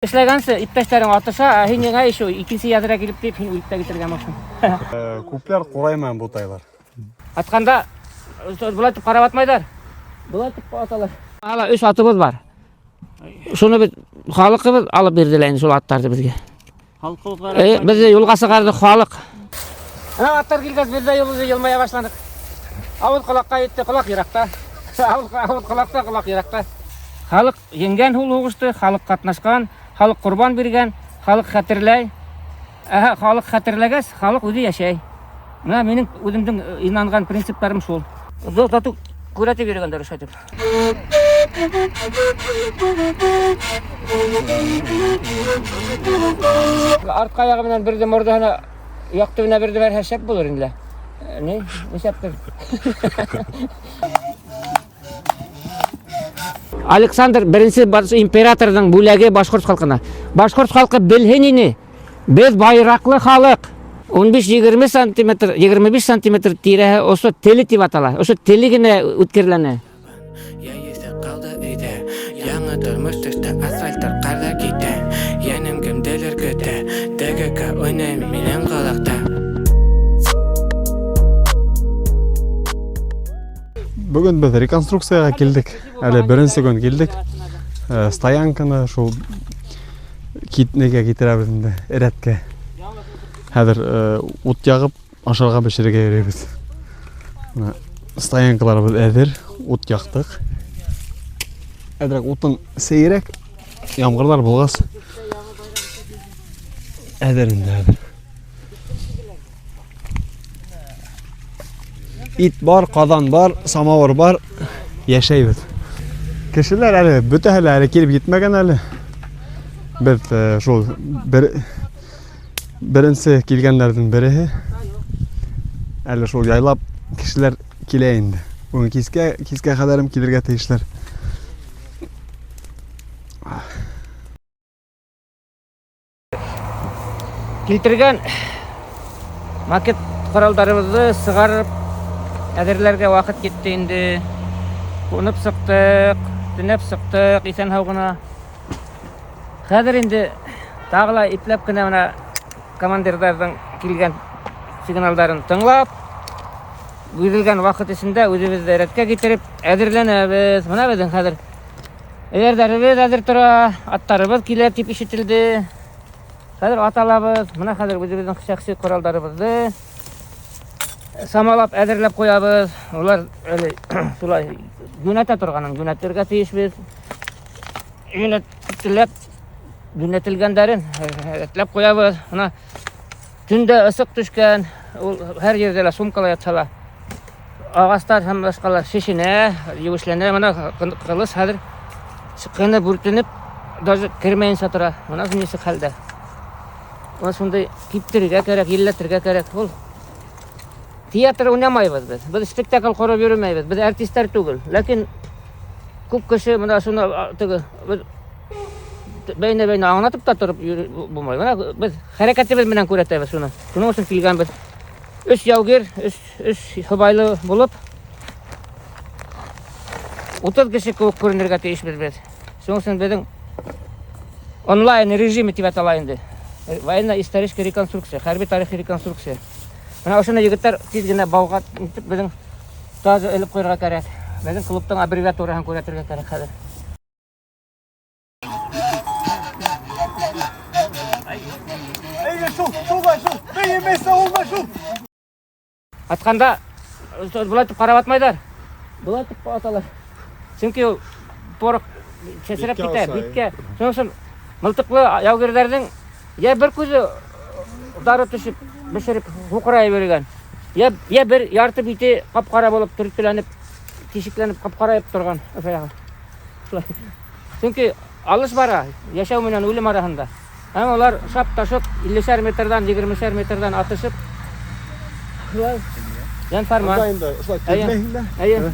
İşlegansı ittaşların atışa hinyanga şu ikinci yadıra gelip deyip hin uyukta getirgen olsun. Kuplar kurayman bu taylar. Atkanda bulatıp karabatmaylar. Bulatıp atalar. Hala 3 atımız var. Şunu bir halkımız alıp berdilerini şol attardı bizge. Biz de yolga çıkardık halk. Ana attar gelgez biz de yolu yılmaya başladık. Avut kulakka yetti kulak yirakta. Avut kulakta kulak yirakta. Halk yengen hul huguştu, halk katnaşkan, halk kurban bergen, halk hatırlay. Halk hatırlagas, halk özi yaşay. Mına mening özümdün inangan prinsiplerim şol. Zotatu kurati bergenler şatып. Artka ayagı bilen birde mordahana yaktığına birde ver hesap bulur inle. Ne? Hesaptır. Alexander birinci imperatordan bulagi Bashkurt halkına. Bashkurt halkı bilhenini biz bayraklı halk 15-20 santimetr 25 santimetr tire oso teli dip atalar. Oso teligine ötkirlene. Yanı durmuştukta asfaltlar qarda gitti. Yanım gömdeler kötü. DGK oynayım menen qalaqta. Bugün biz rekonstruksiyaga keldik. Hali birinchi kun keldik. Stoyankani şu nega ketiramiz endi eratga. Hozir o't yag'ib asharga pishirga beramiz. Mana stoyankalarimiz hazır. O't yaktık. Adrak otun seyrek. Yağmurlar bulğaz. Hazır endi hazır. İt var, qazan var, samovar var. Yaşayız. Kişiler hali bütün hali kelip gitmegen hali. Biz şu birinci kelgenlerden biri. Hali şu yaylap kişiler kile indi. Bugün kiske kadarım kilirge teyişler. Keltirgen maket kurallarımızı sığarıp әзірлерге вақыт кетті енді. Қонып сықтық, түнеп сықтық, исен хауғына. Қазір енді тағыла иплеп кіна мына командирдардың келген сигналдарын тыңлап, берілген вақыт ішінде өзімізді әретке кетіріп, әзірленеміз. Мына біздің қазір әзірлеріміз әзір тұра, аттарымыз келіп тип ішітілді. Қазір аталабыз. Мына қазір өзіміздің шәхси құралдарымызды самалап әзірлеп қоябыз. Олар солай жөнәтә тұрғанын жөнәттерге тиешбіз. Жөнәтілгендерін әтлеп қоябыз. Мына түнде ысық түшкен, әр жерде сумкалай атсала. Ағастар һәм башқалар шешіне, еуішлене. Мына қылыс хәзір шыққаны бүртініп, даже кірмейін сатыра. Мына несі қалды. Сондай киптірге керек, еллетірге керек. Ол театр ойнамайбыз біз. Біз спектакль құрып жүрмейбіз. Біз артисттер түгіл. Ләкин көп кіші мына шуны бәйне-бәйне аңлатып та тұрып болмай. Мына біз харакатыбыз менен күрәтәбез шуны. Шуның өчен килгәнбез. 3 яугер, 3 хыбайлы булып 30 кеше күп күренергә тиешбез без. Шуның өчен безнең онлайн режимы дип аталайынды. Военно-историческая реконструкция, хәрби тарихи реконструкция. Мына ошоны егеттер тиз генә бауга итеп безнең таза элеп койырга кирәк. Безнең клубтың аббревиатурасын күрәтергә кирәк хәзер. Әйе, шул. Бәйемәсә олма шул. Атканда булатып карабатмайдар. Булатып аталар. Чөнки ул порык чәчрәп китә, биткә. Шуның өчен мылтыклы яугерләрнең я бер күзе дары төшеп бешереп хуқырай бергән. Я бер ярты бите капкара булып төртеләнеп, тишекленеп капкарайып торган. Чөнки алыш бара, яшәү менән үлем арасында. Һәм алар шап ташып 50 метрдан 20 метрдан атышып. Ян фарман. Әйе.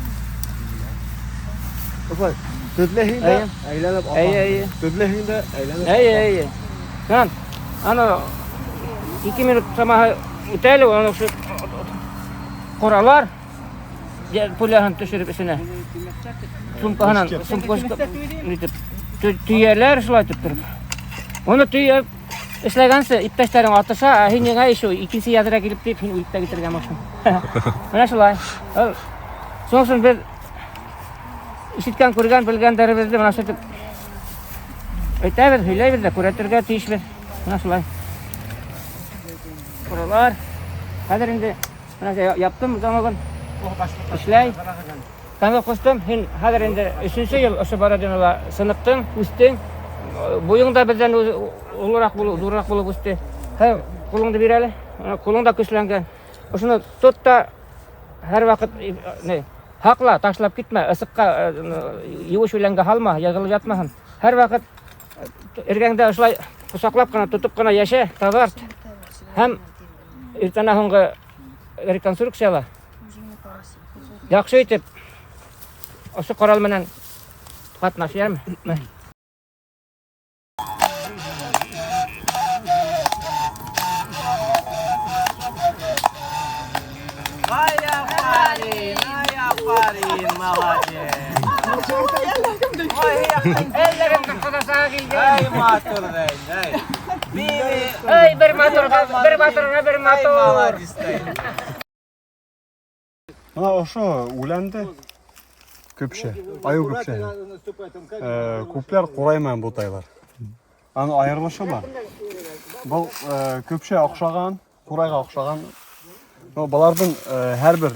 Төтләһендә әйләнеп ага. Әйе. Төтләһендә әйләнеп. Әйе. Хан, аны 2 минут самаһы үтәле, аны шу коралар пуляһын төшереп исенә. Сумкаһынан, сумкаһын итеп төяләр шулай итеп торып. Onu tüyüp işlegense ittaşların atışa hin ay şu ikisi yadıra gelip deyip hin uyukta getirgen başım. Mana şulay. Soğuksun bir işitken kurgan bilgen derebizde mana şöyle ötebir hüleybir de kuratırga tiyiş bir. Mana şulay. Buralar. Hadi şimdi mana yaptım zaman işlay. Kanka koştum hin hadi şimdi 3. yıl oşu baradinola sınıftın üstün. Boyun da bizden olarak durak bulup üstü. Ha kolunu bir kolun da güçlengen. Oşunu tut da her vakit ne? Hakla taşlap gitme, ısıkka yuvuş bilenge halma, yağılıp yatmahan. Her vakit ergende uşulay kusaklap kana tutup kana yaşa, tabart. Hem irtana honga rekonstruksiyala. Yaxşı etip oşu koral menen katnaşyarmı? Aferin, молодец. Ellerim kısa sağa geldi. Ey matur ey. Ey bir motor. Молодец ey. Mana oşo ulandı. Köpşe, ayı köpşe. Kuplar qorayman bu taylar. Аны ayırlışı var. Bu köpşe oxşagan, qorayga oxşagan. Bulardan her bir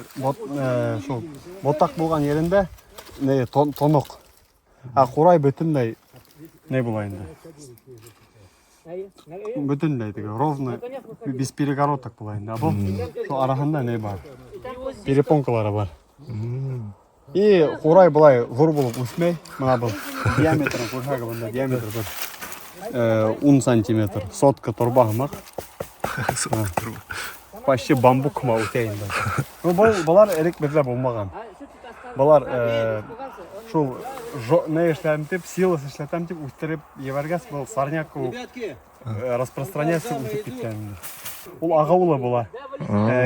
şu botak bolgan yerinde ne tonuq. Qoray bütünley ne bulayındı? Bütünley ровно без перегородок bulayındı. Bu şu arasında ne var? Перепонкалары бар. И qoray bulay zor bulup üsmey. Mana bu diametri koşaga bunda diametri bir 10 сантиметр. Соtka torba hamak. Почти bambuk ma utayında. Bular erik bezler bulmagan. Bular şu ne işlemtip, silas işlemtip üstürüp yeverges bu sarnyak o распространяться үтіп кеткен. Ул аға улы була.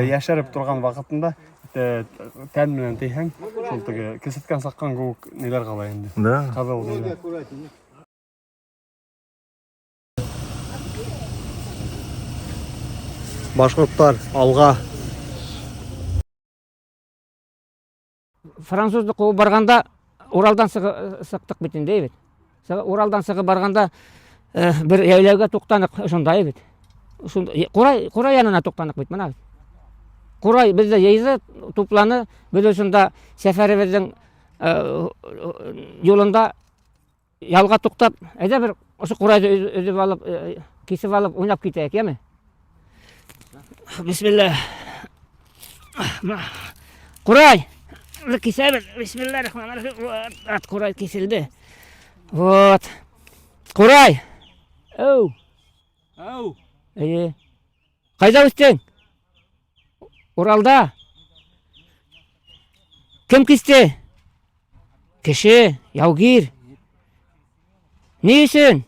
Яшарып турган вакытында тән менен тейһәң, шул теге кесеткән саккан гык неләр кала инде. Да. Кызыл неләр. Башкорттар алга. Француздық қуып барғанда Уралдан сықтық бетін дейбет. Уралдан сығы барғанда bir yaylauga to'xtanıq shunday bit. Quray yanına to'xtanıq bit mana. Quray bizde yeyzi to'planı biz shunda safarimizning yo'lunda yalga to'xtab, ayda bir o'sha Qurayni o'zib olib, kesib olib o'ynab ketaylik, yami? Bismillah. Quray, kesib, bismillahirrahmanirrahim. At Quray kesildi. Вот. Quray. Ау. Қайда өстің? Уралда. Кім кесті? Кіші, яугир. Не үшін?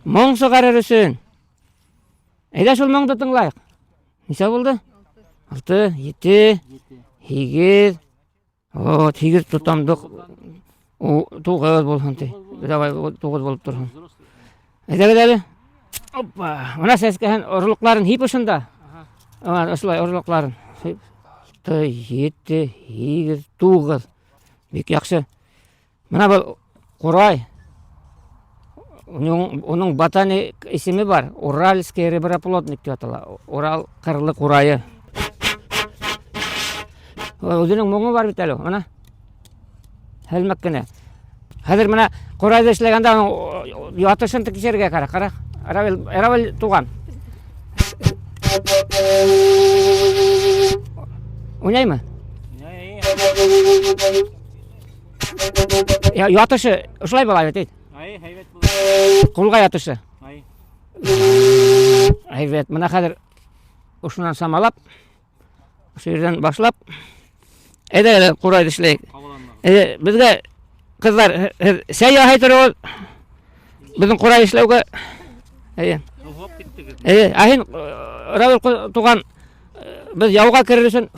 Мұң сұғарыр үшін. Айда шол мұңды тыңлайық. Неса болды? 6, 7, 8. Вот, 8 тұтамдық. 9 болған тей. Давай 9 болып тұрған. Әдәлі. Опа, мына сәскәһен орлыкларын һип ошында. Осылай орлыкларын. 7, 8, 9. Бик яхшы. Мына бу Qurай. Оның ботаник исеме бар. Уральский реброплодник дип атала. Урал кырлы Qurайы. Өзінің моңы бар бит әле. Мына. Хәлмәк кенә. Хәзер мына Qurayда эшләгәндә ятышын тикшергә кара. Эравел туган. Уйнаймы? Ятышы ушулай була бит. Hayvet bular. Кулга ятышы. Hayvet. Мына хәзер ушунан самалап, шу жерден башлап, әйдә Qurayда эшләйек. Безгә кызлар сәяхәт итәргә безнең Qurай эшләүгә Ахин Равил туган без яуга керер өчен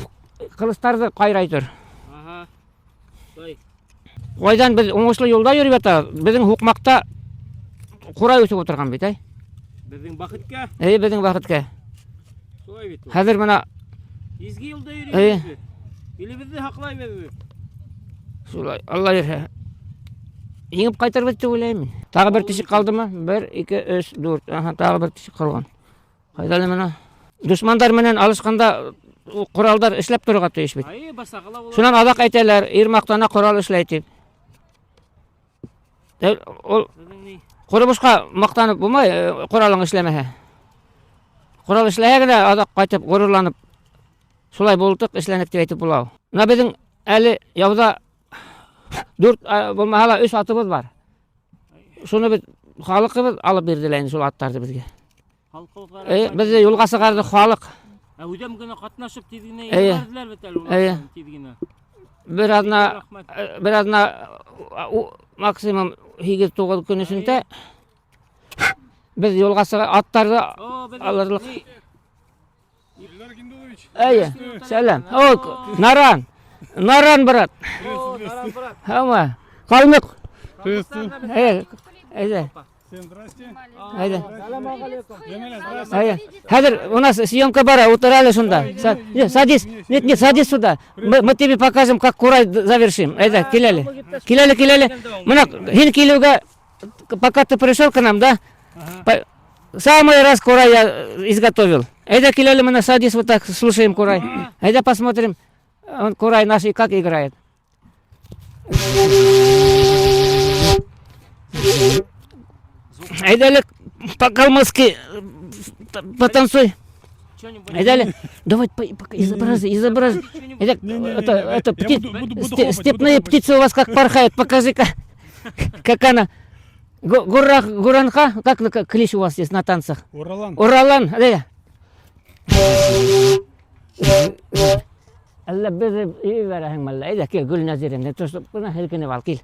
кылычтарды кайрайтыр. Кайдан без уңышлы юлда йөреп ята. Безнең хукмакта курай өсүп отурган бит, Біздің бақытқа. Биздин бакытка. Солай бит. Хәзер мына Изге yolda Ey. yürüyoruz. Elimizi haklay veririz. шулай, Алла берсе. Еңип кайтарып деп ойлойм. Тагы бир тишик калдымы? 1 2 3 4. Тагы бир тишик калган. Кайда эле мына? Душмандар менен алышканда куралдар иштеп турга тийишпейт. Ay basaqala olur. Шунан адак айталар, Ирмактана курал иштейт деп. Ол Sizin ne? курбушка мактанып булмай, куралың ишлемесе. Курал ишлегенде адак кайтып горурланып шулай болдук, ишленик деп айтып булабы. Мына биздин әле яуда 4 болмаса 3 атыбыз бар. Шуну бит халыкыбыз алып бердилер шул аттарды бизге. Halkımız Бизде юлга чыгарды халык. Ödem günü katnaşıp tezgine Ey. verdiler betel Ey. ulan tezgine. Bir adına maksimum 8-9 gün içinde biz yolga çıkıp attарды alırlık. Selam. Наран. Наран брат. Ama kalmık. Ayda. Ayda. Хәзер у нас съемка бар, утырали сюда. Садись. Нет, садись сюда. Мы тебе покажем, как курай завершим. Айда, келели. Мына, сен келуге, пока ты пришел к нам, да? Самый раз курай я изготовил. Айда, келели, мына, садись вот так, слушаем курай. Айда посмотрим, курай наш и как играет. Айдали, по-калмыцки потанцуй. Айдали, давай изобрази. Это степные птицы у вас как порхают, покажи-ка, как она. Гуранха, как клич у вас есть на танцах? Уралан, да. Алла bizi iyi verahim Allah. Ayda gel Gül Nazir'in. Buna herkene val gel.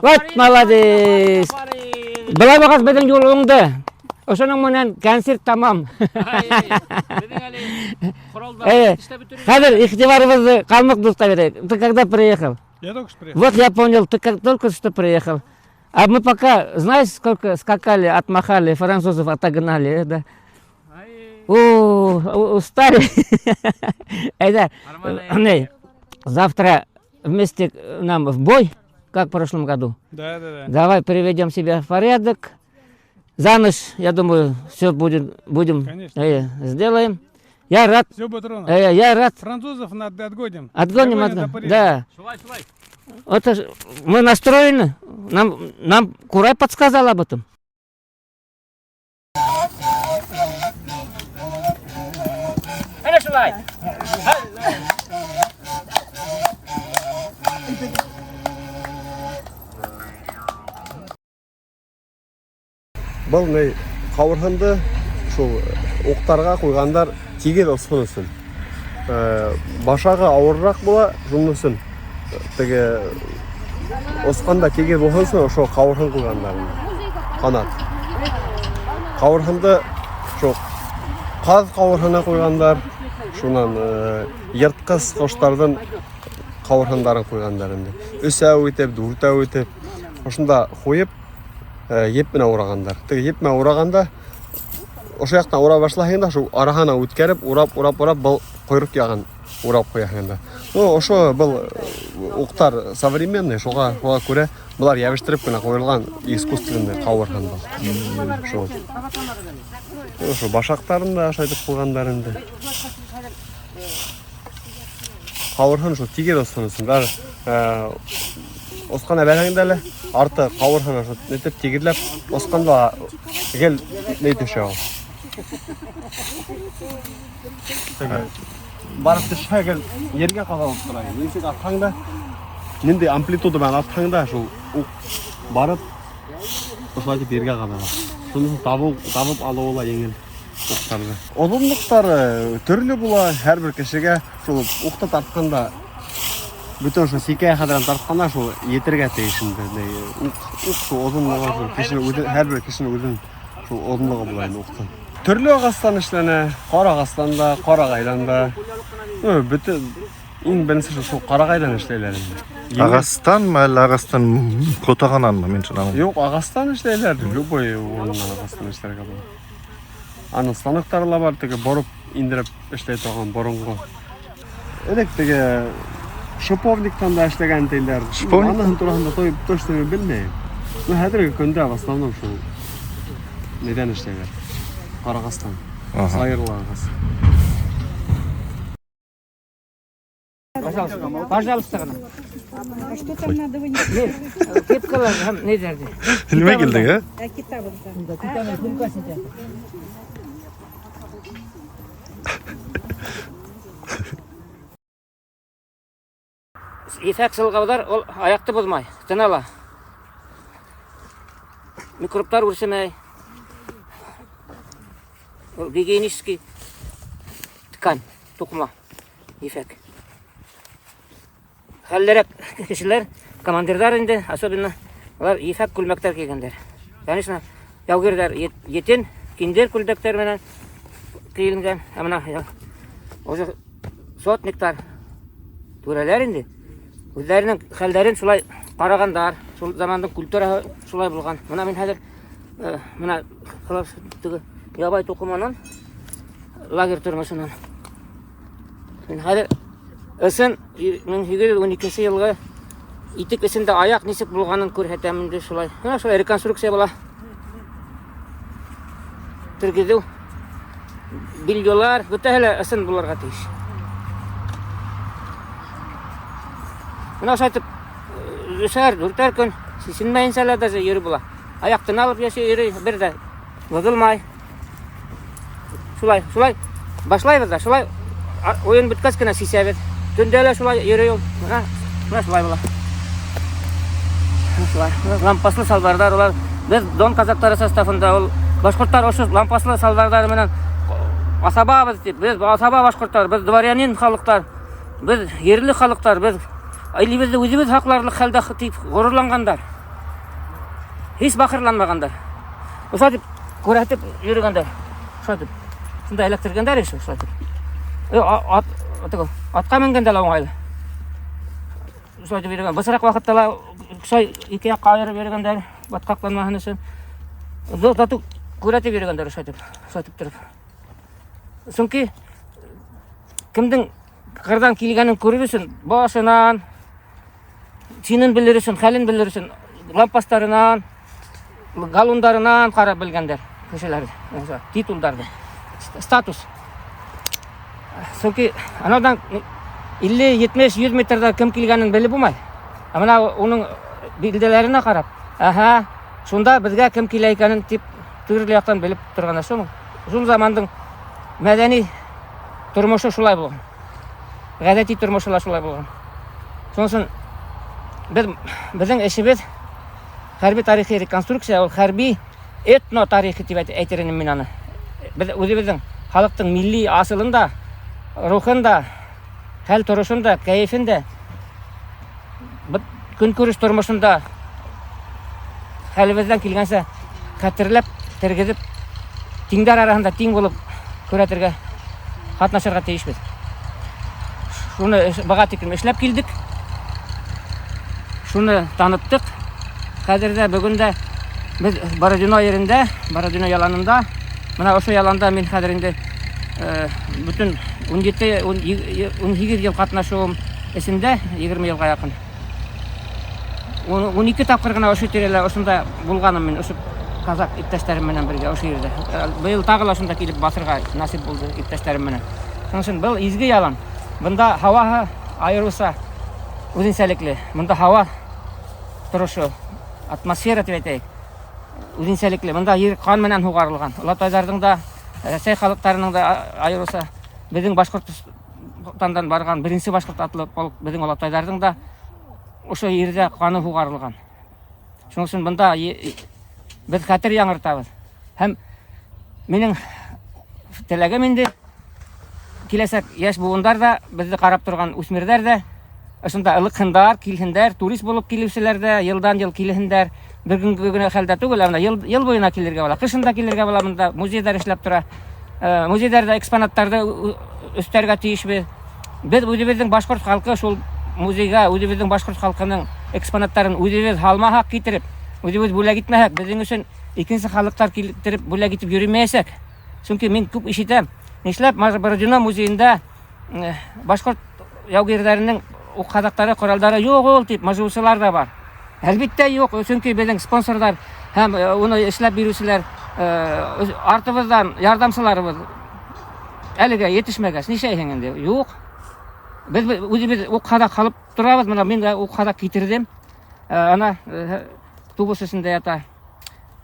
Вот, молодец. Былай багаз беден жолуңды. Ошоның менен концерт тамам. Хәзер ихтибарыбызды калмык дустка берейик. Ты когда приехал? Я только что приехал. Вот я понял, ты только что приехал. А мы пока, знаешь, сколько скакали, отмахали, французов отогнали, да? Устали. Завтра вместе нам в бой, как в прошлом году. Да. Давай приведем себя в порядок. За ночь, я думаю, все будем сделаем. Я рад. Все будет ровно. Я рад. Французов отгоним. Отгоним. Да. Это ж, мы настроены. Нам Курай подсказал об этом. Бұл не қауырханды шул оқтарға қойғандар тегер осқынысын. Башағы ауыррақ бола жұмнысын. Теге осқанда тегер болғансын шул қауырхан қойғандарын. Қанат. Қауырханды шул қаз қауырхана қойғандар, шунан ертқыз қоштардың қауырхандарын қойғандарын. Үс әу етіп, дүрт әу етіп, ошында қойып епмен ураганда. Теге епмен ураганда ошо жактан ура башлаганда шу арахана үткәреп, урап был койрык ягын урап кояганда. Ошо был уктар современный, шуга күрә булар ябыштырып кына койылган искусственный кавырхан бар. Ошо башактарын да ашайтып кылгандарын да. Кавырхан шу тигер осынсын. Бар Осқана бәрәңдәлі, арты қауырхана нетіп тегірлеп, осқанда гел нейтеші ау. Барып түші гел ерге қадалып тұрайын. Несек аттаңда, нендей амплитуды бән аттаңда, барып, осылайтып ерге қадалып. Сонысын табып алу ола еңін оқтарды. Ұзындықтары түрлі бұла, әрбір кішіге ұқты тартқанда Бүтін шу секая қадыран тартқанда шу етірге тейшінді. Уқ шу ұзынлығы шу кешіні әр бір кешіні өзін шу ұзынлығы бұлайын уқтан. Түрлі ағастан ішләне, қарағастанда, қарағайланда. Бүтін ең бірінші шу қарағайдан ішлейлерінде. Ағастан мә әлі ағастан қотағанан ма мен шынамын? Жоқ, ағастан ішлейлерді. Любой орыннан ағастан ішлерге бұл. Аны станоктарла бар, теге борып, индіріп ішлей тоған борынғы. Элек теге шиповниктан да ішлеген тейлер. Шиповник? Аныхын турасында тойып точно білмейм. Хәзіргі күнде в основном шу неден ішлегер? Қарағастан, сайырлы ағас. Пожалуйста ғана. А что там надо вынести? Кепкалар не дерді. Неме келдің, ә? А китабында? Китабын күмкасында. Ефәк сылғаудар ол аяқты болмай, тынала. Микробтар өрсемей. Гигиенический ткань, тұқыма, ефәк. Хәллерек кешелер, командирдар инде, особенно олар ефәк күлмәктәр кигәндәр. Конечно, яугерләр етен, киндер күлдәктәр менән киелгән. Амына уже сотниктар түрәләр инде. Үзләренең хәлләрен шулай карагандар. Шул замандың культураһы шулай булган. Менә мин хәзер менә хәлләр теге ябай тукыманан лагерь тормышынан. Мин хәзер ысын 1912 елгы итек исендә аяк ничек булганын күрһәтәм инде шулай. Менә шулай реконструкция була. Тергезү бильолар бөтәһеле ысын булырга тиеш. Менә шайтып үсәр, дүртәр көн сисенмәйенсәләр дә йөрү була. Аяктан алып яши йөри, бер дә вызылмай. Шулай башлайбыз да, шулай ойын биткәч кенә сисәбез. Төндә лә шулай йөри ул. Менә шулай була. Шулай. Лампаслы салбардар улар. Без Дон казактары составында ул башкортлар ошо лампаслы салбардар менән асабабыз дип, без асаба башкортлар, без дворянин халыктар, без йерле халыктар, без Айлыбызды үзебез хакларлык хәлдә дип горурлангандар. Һич бахырланмагандар. Ошо дип күрәтеп йөргәндәр. Ошо дип. Шунда электергәндәр ише, ошо дип. Атка менгәндә ла уңайлы. Ошо дип йөргән. Бысрак вакытта ла шай ике якка аерып йөргәндәр, баткакланмаһын өчен. Зотату күрәтеп йөргәндәр ошо дип. Ошо дип торып. Чөнки кемдең кырдан килгәнен күрер өчен башынан чинен белер өчен, хәлен белер өчен лампастарынан, галундарынан карап белгәндәр кешеләр. Титулдарды. Статус. Чөнки анадан 50, 70, 100 метрда кем килгәнен белеп булмай. Менә уның билделәренә карап, аха, шунда безгә кем килә икәнен дип төрле яктан белеп торган шуның. Шул замандың мәдәни тормышы шулай булган. Гадәти тормышы шулай булган. Шуның безнең эшебез хәрби тарихи реконструкция, ул хәрби этно тарихи дип әйтермен мин аны. Без үзебезнең халыктың милли асылында, рухында, хәл торышында, кайфында, көнкүреш тормышында хәлебездән килгәнсә хәтерләп, тергезеп, тиңдәр арасында тиң булып күрәтергә, катнашырга тиешбез. Шуны бага тиклем эшләп килдек. Шуны таныттык. Хәзердә бүгендә без Бородино yerендә, Бородино яланында, менә ошо яланда мин хәзер инде бүтән 17-18 ел катнашуым эсендә, 20 елга якын. 12 тапкыр гына ошо тирәлә ошонда булганым мин, ошо казак иптәшләрем менән бергә ошо yerдә. Быел тагы ла шунда килеп басырга насип булды иптәшләрем менән. Шуның өчен бу изге ялан. Бunda hava ayırılsa үзенчәлекле. Бunda hava торышы, атмосфера дип әйтәйек. Үзенчәлекле. Бunda җир кан менән хугарылган. Улатайларның да, Рәсәй халыкларының да айырылса, безнең Башкортстандан барган беренче башкорт атлы полк безнең улатайларның да ошо җирдә каны хугарылган. Шуның өчен бunda без хәтер яңартабыз. Һәм минең теләгем инде киләсәк яшь буындар да, безне карап торган үсмерләр дә ышында ылыкһындар, килһендер, турист булып килүселәр дә елдан ел килһендер. Бер көнгә генә хәлдә түгел, аны ел буена килергә була. Кышында килергә була, монда музейлар эшләп тора. Музейларда экспонаттарды өстәргә тиешбез. Без үзебезнең башкорт халкы шул музейга үзебезнең башкорт халкының экспонаттарын үзебез халмаһак китереп, үзебез бүләк итмәһәк, безнең өчен икенче халыклар китереп бүләк итеп йөрмәясәк. Чөнки мин күп ишетәм. Нишләп Бородино музейында башкорт яугирләренең кадактары, коралдары юк ул дип мажусылар да бар. Әлбәттә юк, чөнки безнең спонсорлар һәм уны эшләп бирүчеләр артыбыздан ярдәмчыларыбыз әлегә yetişмәгәс. Нишләйһең инде? Юк. Без үзебез укхада калып торабыз. Менә мин дә укхада китердем. Ана тубус өстендә ята.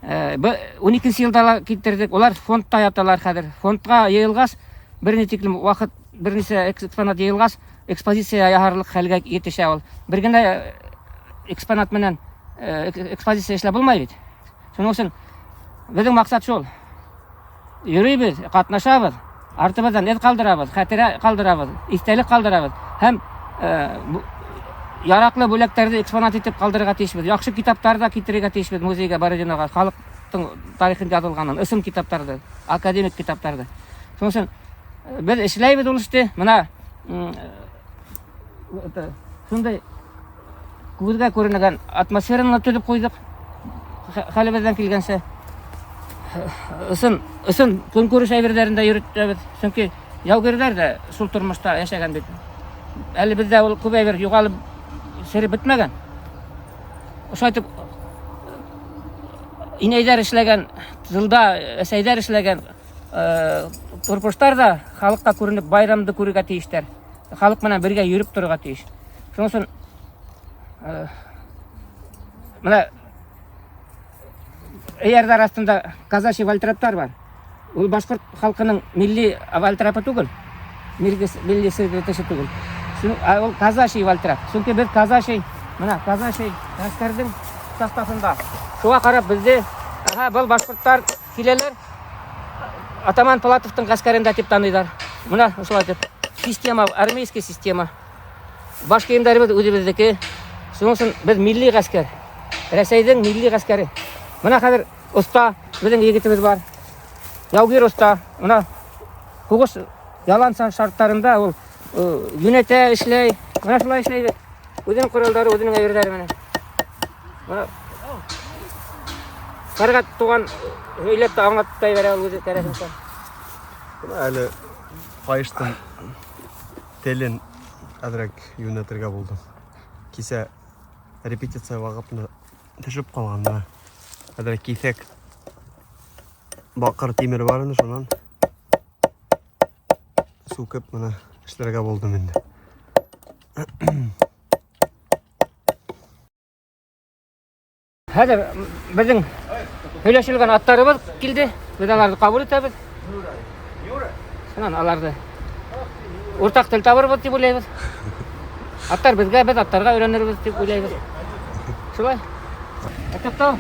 12 елда китердек. Улар фондта яталар хәзер. Фондка йыелгас, берни тиклем вакыт, берничә экспонат йыелгас, экспозиция яһарлык хәлгә yetişә ул. Бер генә экспонат менән экспозиция эшләп булмай бит. Шуның өчен безнең максат шул. Йөрибез, катнашабыз, артыбыздан эт калдырабыз, хәтерә калдырабыз, истәлек калдырабыз һәм яраклы бүләкләрне экспонат итеп калдырырга тиешбез. Яхшы китаптарда китерергә тиешбез музейга, Бородинога, халыктың тарихын язылганын, исем китаптарды, академик китаптарды. Шуның өчен без эшләйбез ул эште. Менә шундай күзгә күренгән атмосфераны төзеп куйдык. Хәлебездән килгәнчә сын көнкүреш әйберләрендә йөртәбез. Чөнки яугирләр дә шул тормышта яшәгән бит. Әле бездә ул күп әйбер югалып сереп бетмәгән. Ошайтып инәйләр эшләгән, жылда әсәйләр эшләгән турпуштар да халыкка күренеп байрамды күрергә тиештәр. Халык менән бергә йөреп торырга тиеш. Шуның өчен менә Эйәрдәр астында казачий вальтраптар бар. Ул башкорт халкының милли вальтрапы түгел. Милли секреташы түгел. Ул казачий вальтрап. Чөнки без казачий, менә казачий гаскәрдән составында. Шуңа карап бездә, бу башкортлар киләләр. Атаман Платовтың гаскәрендә дип таныйлар. Менә шулай дип. Система, армейская система. Баш киемнәребез үзебезнеке. Шуның өчен без милли гаскәр. Рәсәйнең милли гаскәре. Менә хәзер уста безнең егетебез бар. Яугир уста. Менә хугыш ялан шартларында ул юнәтә эшләй. Менә шулай эшләй. Үзенең коралдары, үзенең әйберләре менә. Менә Фәргат туган өйләп тә аңлатып та бирә ул үзе тәрәфенчә. Әле Кайыштың телен әдрәк юнәтергә булдым. Кисә репетиция вакытында төшеп калганда әдрәк кисәк бакыр тимер бар инде, шуннан сукып менә эшләргә булдым инде. Хәзер безнең һөйләшелгән аттарыбыз килде. Без аларны кабул итәбез. Шуннан аларды уртак тел табырбыз дип уйлайбыз. Аттар безгә, без аттарга өйрәнербез дип уйлайбыз. Шулай. Әтәктә.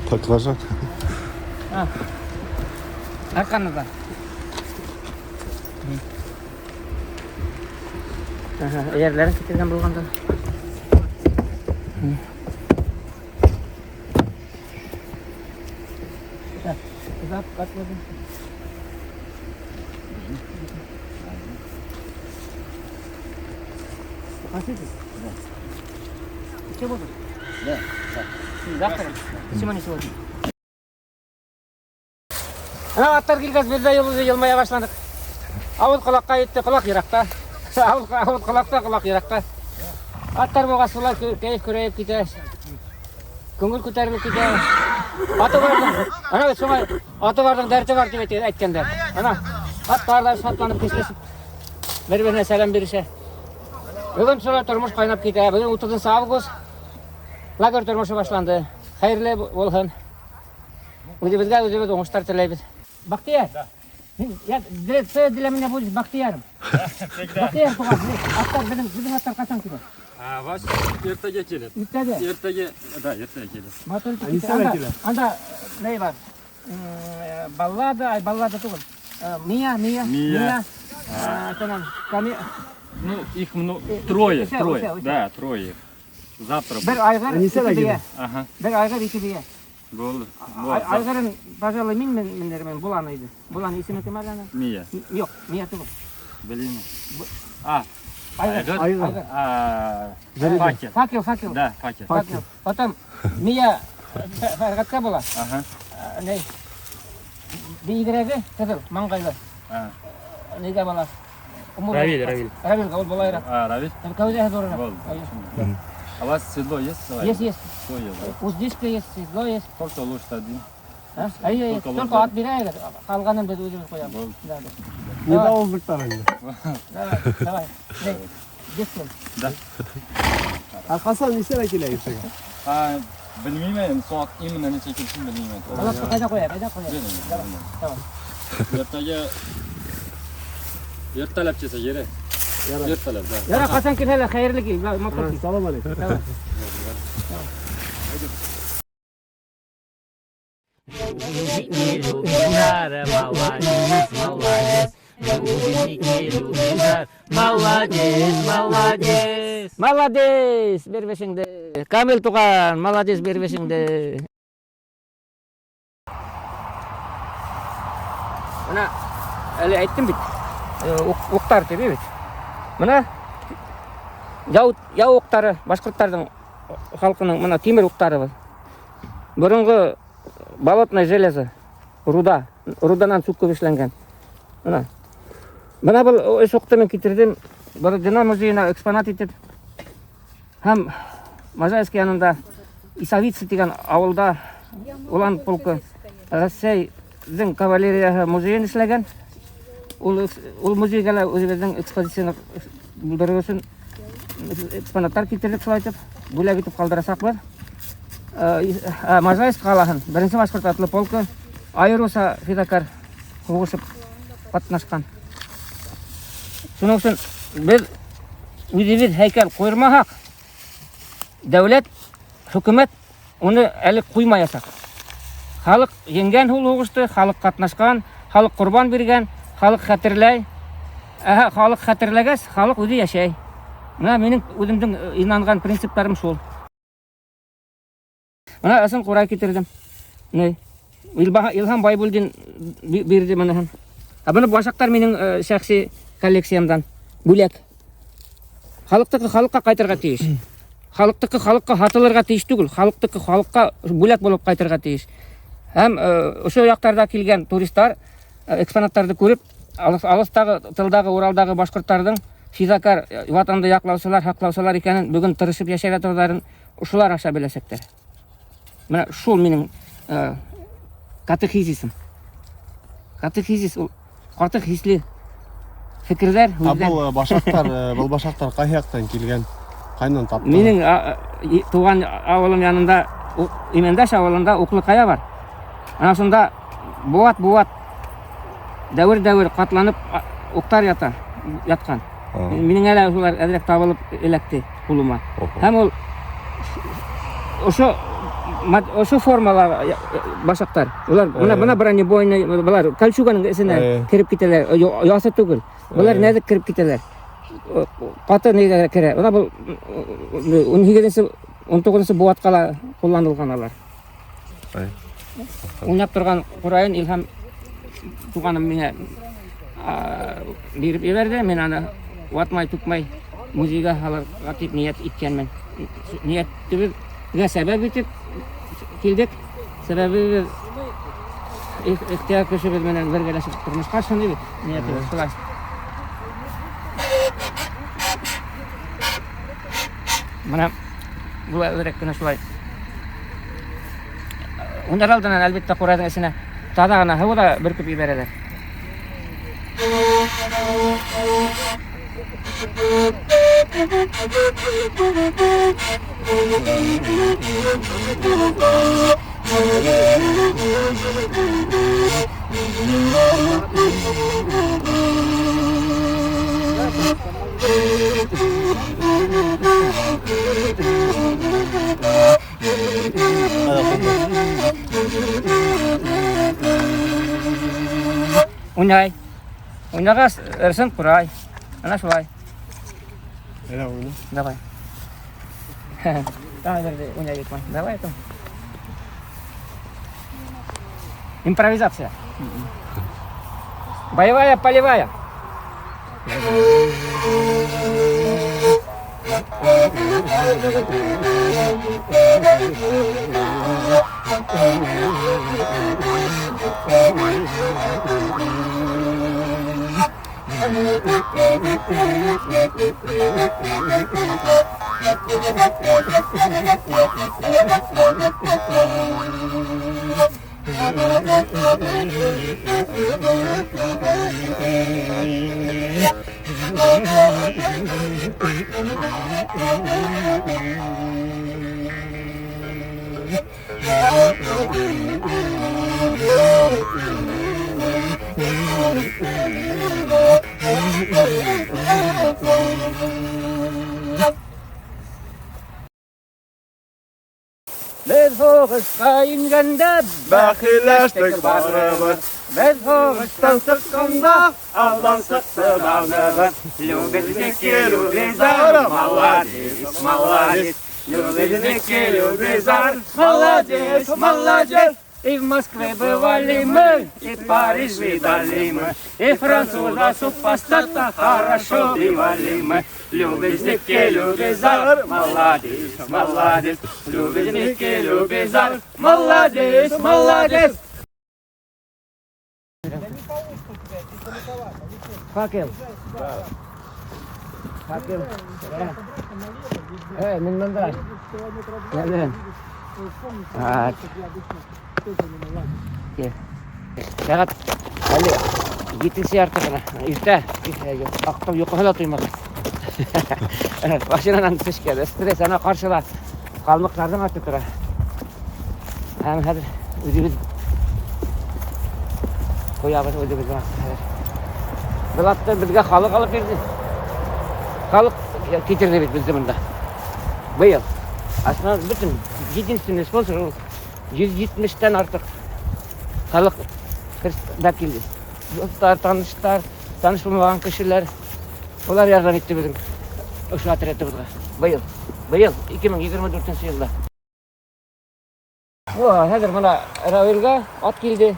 Баклажан. Арканызда. Ерләрен китергән булганда. Зап катладым. Хотите? Да. Что будет? Да. Завтра? Почему не сегодня? Аттар килгәс бездә елмая башладык. Авыл колакка итте, колак еракта. Авыл колакта, колак еракта. Аттар булгас шулай кәйф күрәеп китә. Күңел күтәрелеп китә. Аты бардың. Ана шулай аты бардың дәрте бар дип әйткәндәр. Ана аттар шатланып кишлешеп бер-беренә сәлам бирешә. Бүген шулай тормыш кайнап китә. Бүген 30 август лагер тормышы башланды. Хәерле булсын. Үзебезгә үзебез уңышлар теләйбез. Бактияр. Я для меня будет Бактияром. Бактияр туган. Аттар безнең аттар качан китә? Баш ertaga keladi. Ertaga. Ertaga, da, ertaga keladi. Motor Anisa vakili. Anda ne var? Ballada tugul. Mia. Tamam. Kami Ну, их трое, Все. Да, трое. Завтра bir будет. aygır Anisa iki vakili. diye. Ага, Bir aygır iki diye. болды. Aygırın pожалуй minlermen bulanıydı. Bulan ismi kim var lan? Мия, Yok, Mia tugul. блин. Aygır. Aygır. Факел. Fakir. Да, факел. Fakir. Потом Mia Ferhat'ka bula. Ага. Ne? Bir igregi kızıl, mangaylı. Nega bala? Равиль. Ravil kavul bulayra. Равиль. Kavuzaya doğru. Болды. А у вас седло есть? с собой? Есть. Что есть? Уздишка есть, седло есть. Только лошадь один. Ай, только at bir aydır. Kalganın dedi özümüz koyalım. Болды. Ne davuzluklar önde. Давай. Ne? Geçsin. Hasan nisa vakili ertaga. Bilmayman, soat именно necha kelishini bilmayman. Allah'ta kayda koyar. Tamam. Ertaga ertalab kelsa kerak. Ertalab, da. Yara qachon kelsalar xayrli kel. Motor kel. Assalomu alaykum. Tamam. Молодец, бербешиңди. Камил туган, молодец бербешиңди. Мына әле айттым бит. Уктар деп бит. Мына яу уктары, башкорттардын халкынын мына темир уктары бар. Бұрынғы болотное железо, руданан сүккө бешленген. Мына бұл өз уқты мен кетірдім. Бородино музейіне экспонат етіп. Hem Можайский янында Исавицы деген ауылда Улан полкы Россияның кавалериясы музейін ішлеген. Ол музейге өзіміздің экспозицияны бұлдыры үшін экспонаттар кетірдік солай етіп. Бөлек етіп қалдырасақ бар. Можайск қаласын, бірінші башқұрт атлы полкы айыруса фидакар қоғышып қатынашқан. Соның үшін біз өзіміз хейкел қойырмағақ. Дәулет, хүкімет оны әлі қоймаясақ. Халық енген ол оғышты, халық қатынашқан, халық құрбан берген, халық қәтірләй. Халық қәтірләгәс, халық өзі яшай. Менің өзімдің инанған принциптарым сол. Мына асын қорай кетірдім. Илхам Байбулдин берді мұны. Бұны башақтар менің шәхси коллекциямдан бөлек. Халықтықы халыққа қайтырға тиіш. Халықтықы халыққа хатылырға тиіш түгіл. Халықтықы халыққа бөлек болып қайтырға тиіш. Әм ұшы ояқтарда келген туристар экспонаттарды көріп, алыстағы, тылдағы, Уралдағы башқұрттардың физакар, ватанды яқлаусылар, хақлаусылар екенін бүгін тырышып яшай жатырдарын ұшылар аша білесектер. Мына шул менің катехизисім. Катехизис ол қатық хислі фикірлер. Бұл башақтар қай жақтан келген? Қайдан тапты? Менің туған ауылым янында, Имендаш ауылында Уқлы қая бар. Ана сонда буат дәуір қатланып уқтар ятқан. Менің әлі олар әдірек табылып електі құлыма. Һәм ол Ошо формалар башақтар. Олар мына бронебойный, булар кольчуганың исенә кирип китәләр. Ясы түгел. Булар нәзек кирип китәләр. Каты нигә керә. Ана бу 18-19 буаткала кулланылган алар. Уйнап торган Курайын Илһам туганым миңа биреп ебәрде. Мен аны ватмай түкмәй музейга алырга дип ният иткәнмен. Ният түгел сәбәп итеп килдек. Сәбәбе ихтияр кешебез менән бергәләшеп тормышка шундый бит. Ниятыбыз шулай. Менә бу әзрәк кенә шулай. Ундар алдан әлбәттә Курайның исенә таза гына һавы да бөркеп ибәрәләр. Ойнай. Ойнағас, ырсын құрай. Ана шулай. Әне ойна. Давай. Давай берді, ойнай кетмай. Давай, Том. Импровизация. Боевая, полевая. Biz soğuşta ingende Бәхиләштек барыбыз. Biz soğuştan sıkkanda Алдан сықты бағныбыз. Любезники, любезар, молодец, молодец. Любезники, любезар, молодец, молодец. И в Москве бывали мы, и Париж видали мы, и француза супостата хорошо бивали мы. Любезники, любезар, молодец, молодец. Любезники, любезар, молодец, молодец. Факел. Факел. Мен мында. Gelin. Сағат әлі жетілсе артық ерте ақтау ұйқыға тұймаған. Машинадан түскен стресс ана қаршыла қалмықтардың аты тұра. Әм қазір өзіміз қоябыз өзіміздің аты. Бұл атты бізге халық алып берді. Халық кетірді бізді мұнда. Биыл. Aslında bütün единственный спонсор ол 170-тен артық халық келді. Достар, таныштар, таныш болмаған кішілер, олар ярдам етті біздің үш отрядымызға. Биыл 2024 жылда. Қазір мына Рауилға ат келді.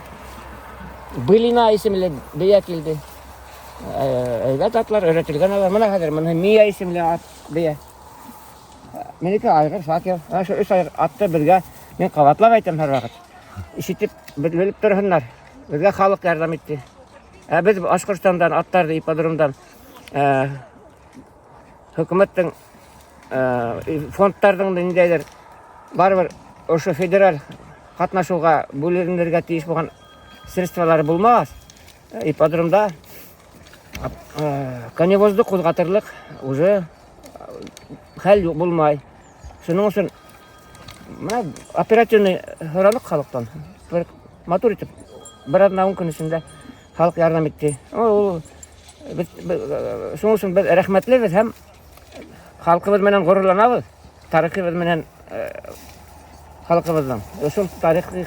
Былина есімлі бия келді. Әйбәт атлар өретілген алар. Мына қазір Мия есімлі ат бия. Менікі айғыр, Факел. Şu үш айғыр атты бірге мен қабатлап айтам әр вақыт. Ишетіп, біліп тұрғындар. Бізге халық ярдам етті. Біз Башқұртстандан, аттарды, ипподромдан үкіметтің фондтардың нендейлер барбір осы федерал қатнашуға бөлінерге тиіс болған средствалары болмағас. Ипподромда коневозды қозғатырлық уже хәл болмай. Шының үшін оперативный хұралық халықтан. Мотор етіп, бір адына 10 күн ішінде халық ярдам етті. Шының үшін біз рәхмәтліміз һәм халқыбыз менен ғұрырланабыз. Тарихыбыз менен халқыбыздан. Сол тарихи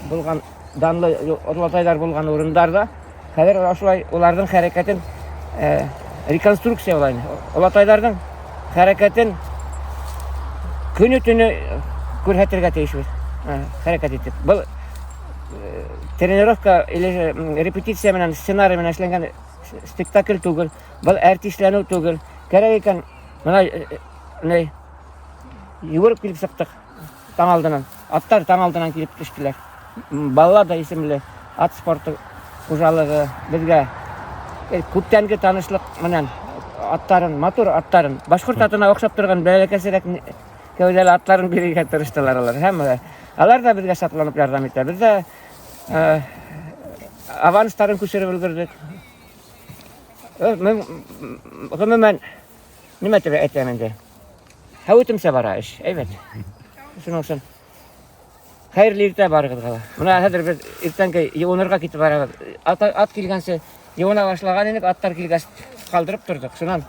болған данлы ұрлатайлар болған орындарда қазір осылай олардың хәрекетін реконструкция олайын. Ұрлатайлардың хәрекетін күні-түні көрсетуге тиіспіз. Хәрекет етіп. Бұл тренировка или репетиция менен сценарий менен эшләнгән спектакль түгел. Бұл артистләнү түгел. Керек екен мына югырып килеп сыктык таң алдынан. Аттар таң алдынан килеп төштеләр. Балла да исемле ат спорты хужалыгы безгә күптәнге танышлык менен аттарын, мотор аттарын, башкорт атына охшап торган бәләкәсерәк кәүдәле атларын бирергә тырыштылар алар. Һәм алар да безгә шатланып ярдәм итә. Без дә аванстарын күчереп өлгердек. Гомумән нимә дип әйтәм инде? Һәвитемсә бара эш, әйбәт. Шуның өчен хәерле иртә барыгызга. Менә хәзер без иртәнге юынырга китеп барабыз. Ат килгәнче юына башлаган идек, аттар килгәч калдырып тордык. Шуннан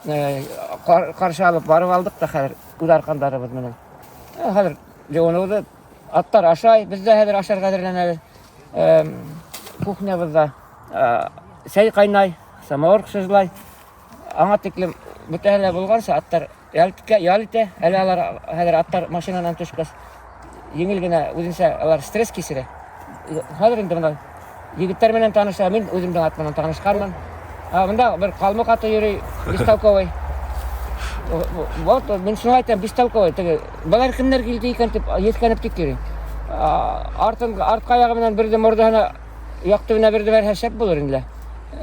Каршы алып барып алдык да хәзер үз аркандарыбыз менен. Хәзер җыгыныбыз аттар ашай, без дә хәзер ашарга әзерләнәбез. Кухнябызда сәй кайнай, самовар шыжлай. Аңа тиклем бүтәлә булганча аттар ял итә. Әле алар хәзер аттар машинанан төшкәс еңел генә үзенчә алар стресс кисерә. Хәзер инде монда егетләр менән таныша, мин үземнең ат менән танышканмын. Монда бер калмык аты йөри, бисталковый. Вот, мен шуны әйтәм, бисталковый. Балар кемнәр килде икән дип ескәнеп тик йөри. Артка ягы менән бердә морданы як төбенә бердә бәрһә шәп булыр инде.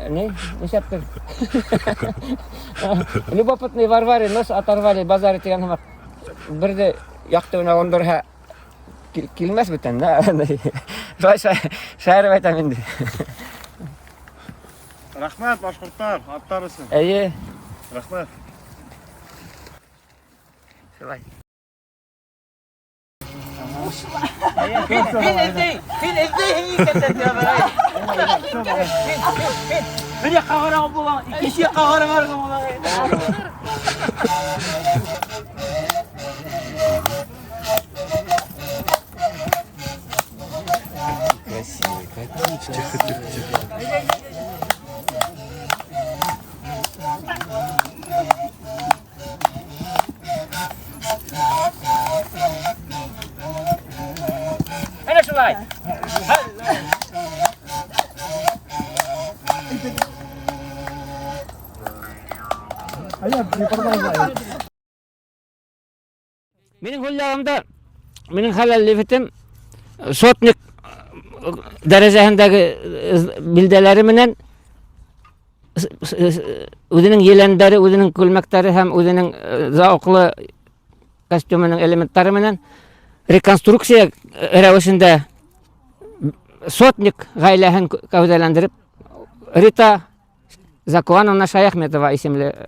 Не шәптер. Любопытный Варваре нос оторвали базар дигән һәм бердә як төбенә ондырһа килмәс бүтән. Шәһәр әйтәм инде. Рахмәт, башкортлар, аттар өчен. Әйе. Рахмәт. Шулай. Бер кагарак булган, икенче кагарак булган. Әнә шулай. Минең хуллавымда, минең хәләл лифетем сотник дәрәҗәһендәге билдәләре менән үзенең еләндәре, үзенең күлмәктәре һәм үзенең зауклы костюмының элементлары менән реконструкция рәвешендә сотник гаиләһен кәүдәләндереп Рита Закуановна Шаяхметова исемле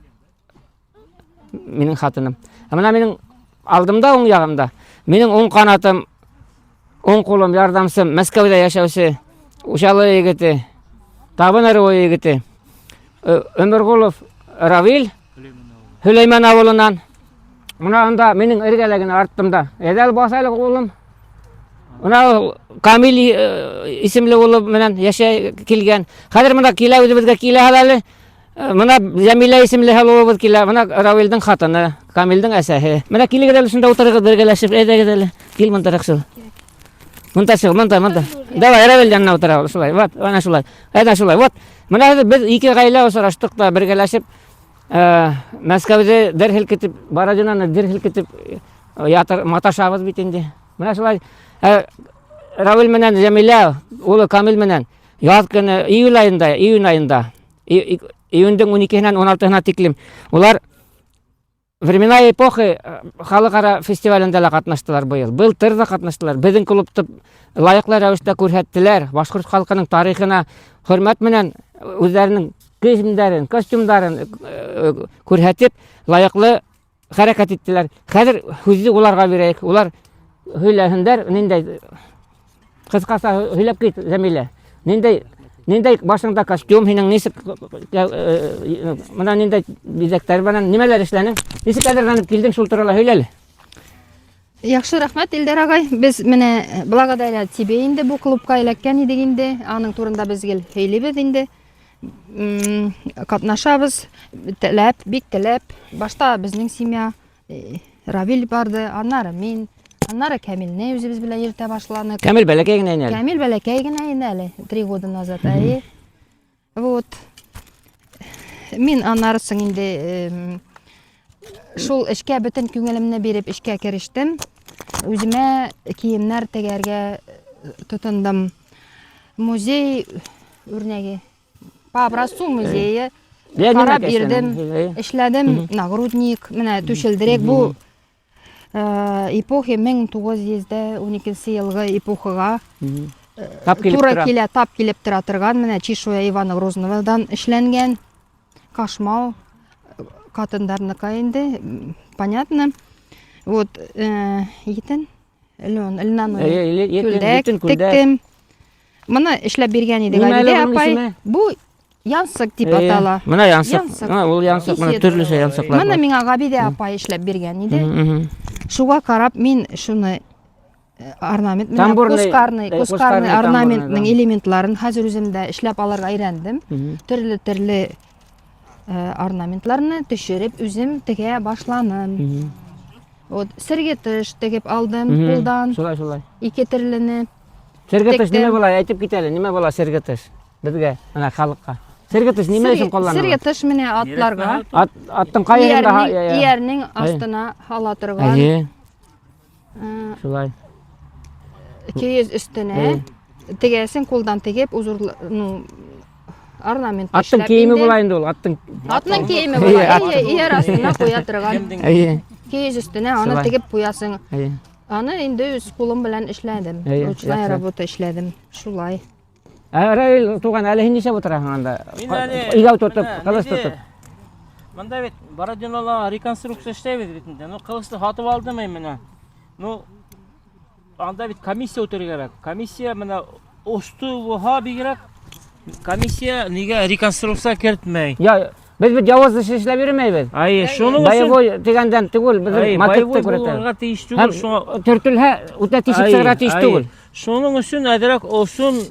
минең хатыным. Менә минең алдымда, уң ягымда минең уң канатым, уң кулым, ярдәмчем Мәскәүдә яшәүче Ушалы егете, Табыныры егете Өмөргулов Равил Хөләйман авылынан. Менә анда минең эргәләгенә артымда. Әдәл басайлык улым. Менә Камил исемле улы менән яшәй килгән. Хәзер монда килә, үзебезгә килә әле. Менә Җәмилә исемле улыбыз килә. Менә Равилдың хатыны, Камилдың әсәһе. Менә килегез әле шунда утырыгыз бергәләшеп, әйдәгез әле. Кил монда рәхсәл. Монда чык, монда. Давай, Равил янына утыра, шулай. Вот, ана шулай. Әйдә шулай. Вот. Менә без ике гаилә очраштык та бергәләшеп Мәскәүдә дәрхил китеп, Бородинаны дәрхил китеп ятыр, маташабыз бит инде. Менә шулай Равил менән Җәмилә, улы Камил менән яз көне июнь айында, июньдән 12-нән 16-на тиклем улар Времена эпохи халыкара фестивалендә дә катнаштылар быел. Былтыр да катнаштылар. Безнең клубты лаеклы рәвештә күрсәттеләр. Башкорт халкының тарихына хөрмәт менән үзләренең киемнәрен, костюмнарын күрсәтеп, лаеклы хәрәкәт иттеләр. Хәзер хүзне уларга бирәйек. Улар һөйләһеннәр, ниндәй кыскаса һөйләп кит, Җәмилә. Ниндәй башыңда костюм, һинең ничек менә ниндәй бизәктәр белән нимәләр эшләнең? Ничек әзерләнеп килдең, шул турында һөйләле. Яхшы рәхмәт, Илдар агай. Без менә благодаря тебе инде бу клубка эләккән идек инде. Аның турында без гел һөйлибез инде. Катнашабыз, бик теләп. Башта безнең семья Равил барды, аннары мин, аннары Камилне үзебез белән йөртә башланы. Камил бәләкәй генә ине әле. Камил бәләкәй генә ине әле, 3 года назад. Вот. Мин аннарысын инде шул эшкә бөтен күңелемне биреп эшкә керештем. Үземә киемнәр тегәргә тотындым. Музей үрнәге, по образцу музее карап бирдем, эшләдем. Нагрудник, менә түшелдерек бу эпохи 1912 елгы эпохага туры килә, тап килеп тора торган. Менә Чишуя Ивана Грозновадан эшләнгән. Кашмау катындарныкы инде, понятно. Вот, итен, күлдәк тектем. Моны эшләп биргән идек әле апай. Бу Янсык дип атала. Мына янсык. Янсык. Ул янсык, мына Кисет. төрлүчө янсыклар Мына бар. миңа Габиде апай эшләп биргән иде. Мгм. Шуга карап мин шуны орнамент, менә Тамбурный, кускарный кускарный орнаментның тамбурный, элементларын хәзер үземдә эшләп алырга өйрәндем. Мгм. Төрле орнаментларны төшереп үзем тегә башланым. Мгм. Вот сергетыш тегеп алдым Мгм. кулдан, Шулай. ике төрлене. Сергетыш Тектен. неме була? Әйтеп китәле. Неме була сергетыш? Безгә, ана халыкка. Сергетыш неме өчен колланыла? Сергетыш менә атларга, Аттың кай yerендә? иярнең астына hala торган, Әйе. Шулай. киез өстенә, тегәсен кулдан тегеп, орнамент Аттың киеме була инде ул. Аттың. Атның киеме була, ияр астына куя торган. Әйе. Киез өстенә аны Шулай. тегеп куясың. Әйе. Аны инде үз кулым белән эшләдем. Әйе, Ручная яхшы. работа эшләдем. Шулай. Равил туган әле һин нишә утыраһың анда? Мин әле Игәү тотып, менә, кылыч неде, тотып. Мында бит Бородинола реконструкция эшләйбез бит инде. Ну кылычты сатып алдым мен менә. Ну анда бит комиссия үтәргә кирәк. Комиссия менә осты буha бигрәк. Комиссия нигә реконструкция кертмәй? Я, без бит явыз эше эшләп йөрмәйбез. Ай, шуның өчен Боевой дигәндән түгел, без боевой макетты күрәтә. булырга тиеш Һәм түгел, шуңа төртелһә, үтә тишек сыгыра тиеш түгел. Шуның өчен әдерәк осын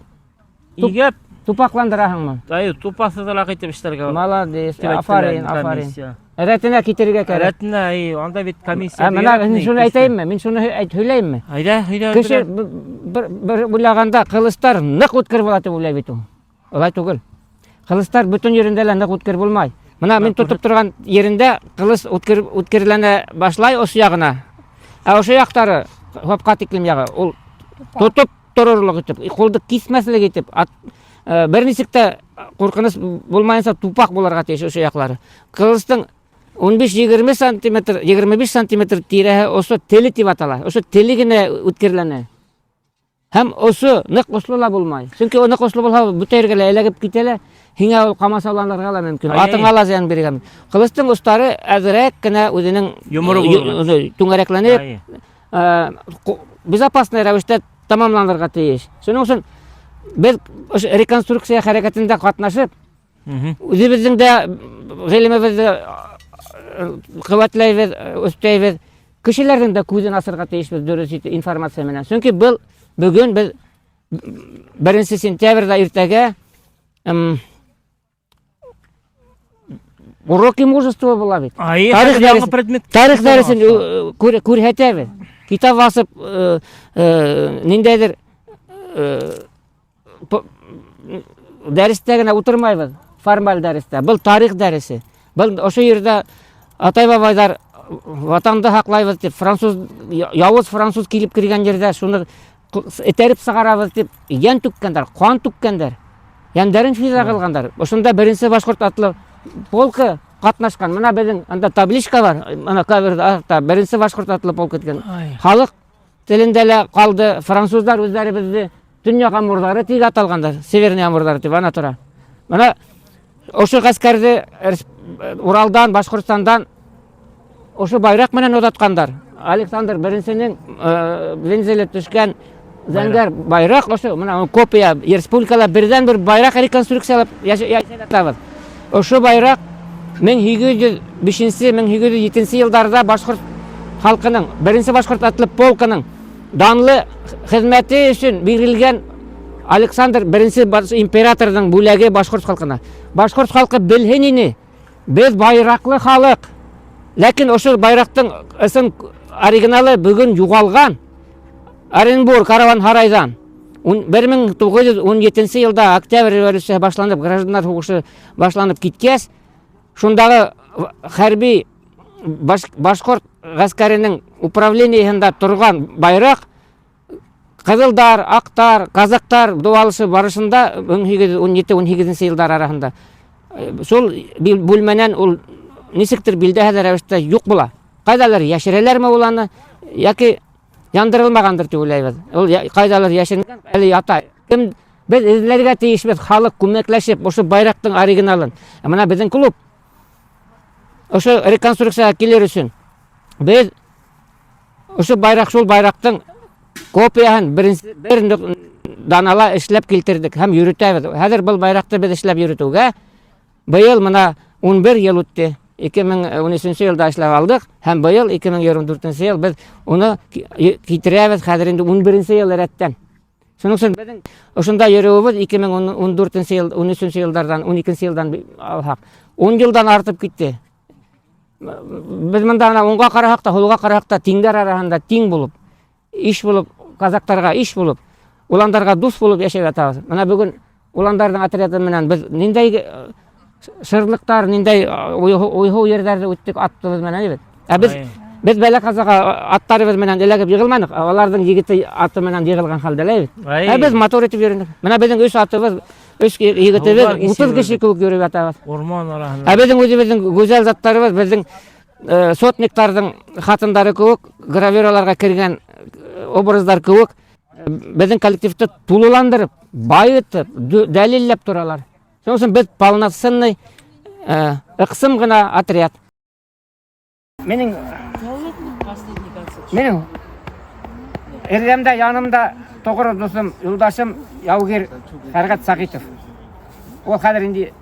игәп, Тупакландыраһыңмы? ай, тупасыдырак итеп эшләргә. Молодец, дип әйттеләр афарин, афарин. комиссия. Рәтенә китерергә кирәк. Рәтенә, ай, анда бит комиссия. Менә бирә, мин шуны күчтә. әйтәйемме? Мин шуны һөйләйемме? Айда, айда. Кеше бер уйлаганда кылыстар нык үткер була дип уйлай бит ул. Алай түгел. Кылыстар бүтән yerендә лә нык үткер булмай. Менә мин тотып торган yerендә кылыс үткерләнә башлай ос ягына. Ә ошо яктары хопка тиклем ягы ул тотып торырлык итеп, кулды кисмәслек итеп, бер ничек тә куркыныч булмаенча тупак булырга тиеш ошо яклары. Кылыстың 15-20 сантиметр, 25 сантиметр тирәһе ошо теле дип атала. Ошо теле генә үткерләнә. Һәм ошо нык ослы ла булмай. Чөнки аны ослы булса бүтәргә лә эләгеп китәләр, һиңә ул камасаланырга ла мөмкин. Атыңа ла зыян биргән. Кылыстың устары әзрәк кенә үзенең Йомыры булган. түңәрәкләнеп, безопасный рәвештә тамамланырга тиеш. Шуның өчен без реконструкция хәрәкәтендә катнашып, үзебезнең дә гыйлемебезне куәтләйбез, үстәйбез. Кешеләрнең дә күзен асырга тиешбез дөрес информация менән. Чөнки бүген без 1 сентябрьдә иртәгә уроки мужества була бит. Ай, Тарих предмет. Тарих дәресен күрһәтәбез. Китап басып, ниндәйдер дәрестә генә утырмайбыз, формаль дәрестә. Был тарих дәресе. Был ошо yerдә атай бабайлар ватанды хаклайбыз дип, явыз француз килеп кергән yerдә шуны этәреп сыгарабыз дип, ян түккәндәр, кан түккәндәр. Яндарын физа кылгандар. Ошонда 1-нче башкорт атлы полкы катнашкан. Менә безнең анда табличка бар. Ана каверда 1-нче башкорт атлы полк иткән. Халык телендә лә калды. Французлар үзләре безне дөнья камырлары тип аталгандар. Северный амурлары дип ана тора. Менә ошо гаскәрде Уралдан, Башкортстандан ошо байрак менән озаткандар. Александр Беренсенең вензеле төшкән зәңгәр байрак ошо менә копия республикала бердән бер байрак реконструкциялап ясатабыз. Ошо байрак 1805-1807 елларда башкорт халкының 1-нче башкорт атлы полкының данлы хезмәте өчен бирелгән Александр I императорның бүләге башкорт халкына. Башкорт халкы белһен ине. Без байраклы халык. Ләкин ошо байрактың исен оригиналы бүген югалган. Оренбург караван харайдан 1917 елда октябрь революциясы башланып, гражданнар сугышы башланып киткәс, шундагы хәрби башкорт гаскәренең управлениесендә турган байрак кызылдар, актар, казактар дуалышы барышында 1817-18 еллар арасында шул бүлмәнән ул ничектер билдәһә рәвештә юк була. Кайдалар яшерәләрме уланы, яки яндырылмагандыр дип уйлайбыз. Ул кайдалар яшенгән, әле ята. Кем без эзләргә тиешбез, халык күмәкләшеп, ошо байрактың оригиналын. Менә безнең клуб ошо реконструкция килер өчен без ошо байрак, шул байрактың копиясын данала эшләп килтердек һәм йөртәбез. Хәзер был байракты без эшләп йөртүгә быел мына 11 ел үтте. 2013 елда эшләп алдык һәм быел 2024 ел без уны китерәбез хәзер инде 11 ел рәттән. Шуның өчен безнең ошында йөрүебез 2014 ел, 13 елдардан, 12 елдан алһак 10 елдан артып китте. Без монда ана уңга карахак та, һулга карахак та тиңдәр арасында тиң булып, иш булып, казактарга иш булып, уландарга дус булып яшәп ятабыз. Менә бүген уландарның отряды менән без ниндәй шырлыктар, ниндәй уйгы йөрдәрдә үттек аттыбыз менән бит. Ә без бәлә казага аттарыбыз менән эләгеп егылмадык. Аларның егете аты менән егылган хәлдә бит. Ә без мотор итеп йөрдек. Менә безнең 3 атыбыз, 3 егетебез 30 кеше күк йөреп ятабыз. Орман арасында. Ә безнең үзебезнең гүзәл заттарыбыз, безнең сотниктарның хатындары күк, гравюраларга кергән образдар күк, безнең коллективты тулыландырып, байытып, дәлилләп торалар. Шуның өчен без полноценный ыксым гына отряд. Менің эргәмдә янымда тоғыр дусым, юлдашым Яугир Фәргат Сагитов. Ол хәзер инде